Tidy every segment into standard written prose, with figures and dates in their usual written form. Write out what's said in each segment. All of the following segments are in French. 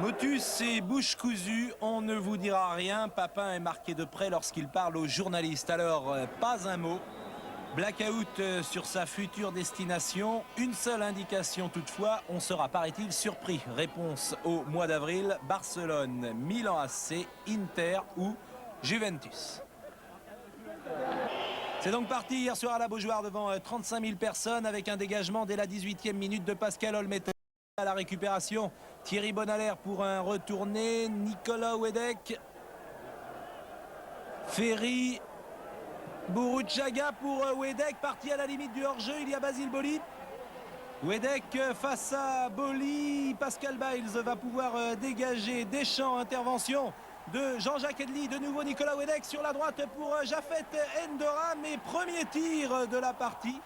Motus et bouche cousue, on ne vous dira rien. Papin est marqué de près lorsqu'il parle aux journalistes. Alors, pas un mot. Blackout sur sa future destination. Une seule indication toutefois, on sera, paraît-il, surpris. Réponse au mois d'avril, Barcelone, Milan AC, Inter ou Juventus. C'est donc parti hier soir à la Beaujoire devant 35 000 personnes avec un dégagement dès la 18e minute de Pascal Olmeta. À la récupération, Thierry Bonaler pour un retourné, Nicolas Wedek, Ferry, Bourouchaga pour Wedek, parti à la limite du hors-jeu, il y a Basile Boli. Wedek face à Boli, Pascal Biles va pouvoir dégager Deschamps, intervention de Jean-Jacques Edli, de nouveau Nicolas Wedek sur la droite pour Jafet Endoram et premier tir de la partie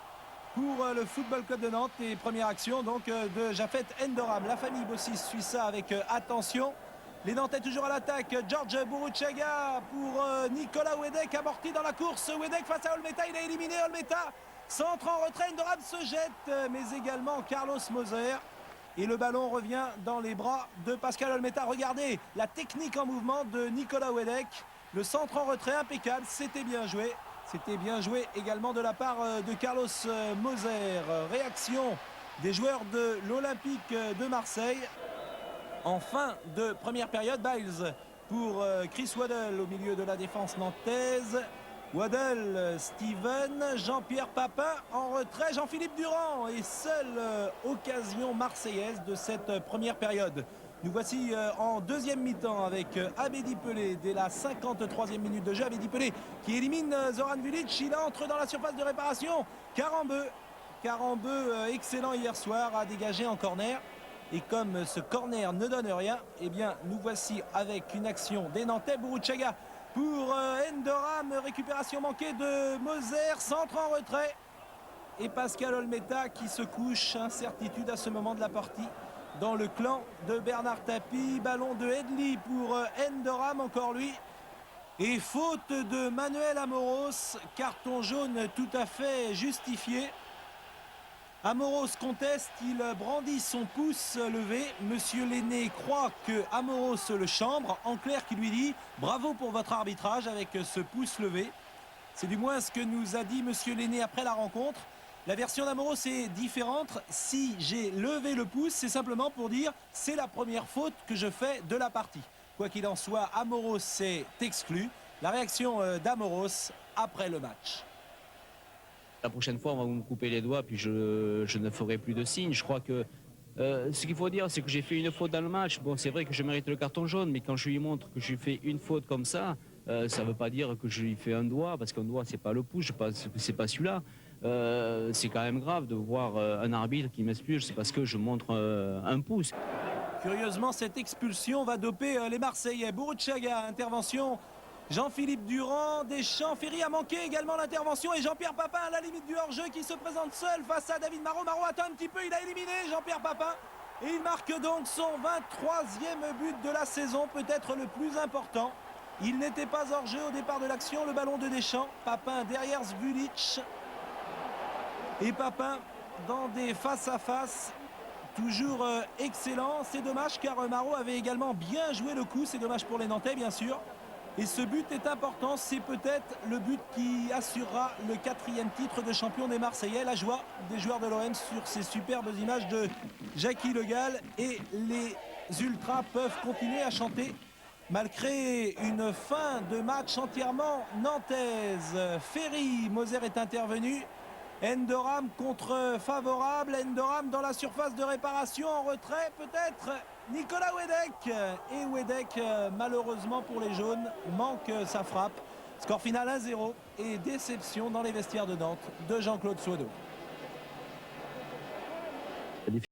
pour le Football Club de Nantes et première action donc de Jafet Endoram. La famille Bossis suit ça avec attention. Les Nantais toujours à l'attaque. George Bourouchaga pour Nicolas Wedek, amorti dans la course. Wedek face à Olmeta, il est éliminé. Olmeta centre en retrait, Endoram se jette, mais également Carlos Moser. Et le ballon revient dans les bras de Pascal Olmeta. Regardez la technique en mouvement de Nicolas Wedek. Le centre en retrait impeccable, c'était bien joué. C'était bien joué également de la part de Carlos Moser. Réaction des joueurs de l'Olympique de Marseille. En fin de première période, Biles pour Chris Waddle au milieu de la défense nantaise. Waddle, Steven, Jean-Pierre Papin en retrait, Jean-Philippe Durand et seule occasion marseillaise de cette première période. Nous voici en deuxième mi-temps avec Abedi Pelé dès la 53e minute de jeu. Abedi Pelé qui élimine Zoran Vulic, il entre dans la surface de réparation. Carambeu excellent hier soir, a dégagé en corner. Et comme ce corner ne donne rien, eh bien nous voici avec une action des Nantais. Bourouchaga pour Endoram, récupération manquée de Moser, centre en retrait. Et Pascal Olmeta qui se couche, incertitude à ce moment de la partie dans le clan de Bernard Tapie. Ballon de Edli pour Endoram, encore lui. Et faute de Manuel Amoros, carton jaune tout à fait justifié. Amoros conteste, il brandit son pouce levé. Monsieur Lenné croit que Amoros le chambre. En clair, qui lui dit bravo pour votre arbitrage avec ce pouce levé. C'est du moins ce que nous a dit Monsieur Lenné après la rencontre. La version d'Amoros est différente. Si j'ai levé le pouce, c'est simplement pour dire c'est la première faute que je fais de la partie. Quoi qu'il en soit, Amoros est exclu. La réaction d'Amoros après le match. La prochaine fois, on va me couper les doigts, puis je ne ferai plus de signes. Je crois que ce qu'il faut dire, c'est que j'ai fait une faute dans le match. Bon, c'est vrai que je mérite le carton jaune, mais quand je lui montre que j'ai fait une faute comme ça ne veut pas dire que je lui fais un doigt, parce qu'un doigt, c'est pas le pouce, c'est pas celui-là. C'est quand même grave de voir un arbitre qui m'expulse, c'est parce que je montre un pouce. Curieusement, cette expulsion va doper les Marseillais. Bourouchaga, intervention. Jean-Philippe Durand, Deschamps, Ferry a manqué également l'intervention et Jean-Pierre Papin à la limite du hors-jeu qui se présente seul face à David Marot. Marot attend un petit peu, il a éliminé Jean-Pierre Papin et il marque donc son 23e but de la saison, peut-être le plus important. Il n'était pas hors-jeu au départ de l'action, le ballon de Deschamps. Papin derrière Zvulic et Papin dans des face-à-face. Toujours excellent. C'est dommage car Marot avait également bien joué le coup. C'est dommage pour les Nantais bien sûr. Et ce but est important, c'est peut-être le but qui assurera le 4e titre de champion des Marseillais. La joie des joueurs de l'OM sur ces superbes images de Jackie Le Gall. Et les Ultras peuvent continuer à chanter malgré une fin de match entièrement nantaise. Ferry, Moser est intervenu. Endoram contre favorable. Endoram dans la surface de réparation en retrait peut-être. Nicolas Wedek et Wedek malheureusement pour les jaunes manque sa frappe. Score final 1-0 et déception dans les vestiaires de Nantes de Jean-Claude Soideau.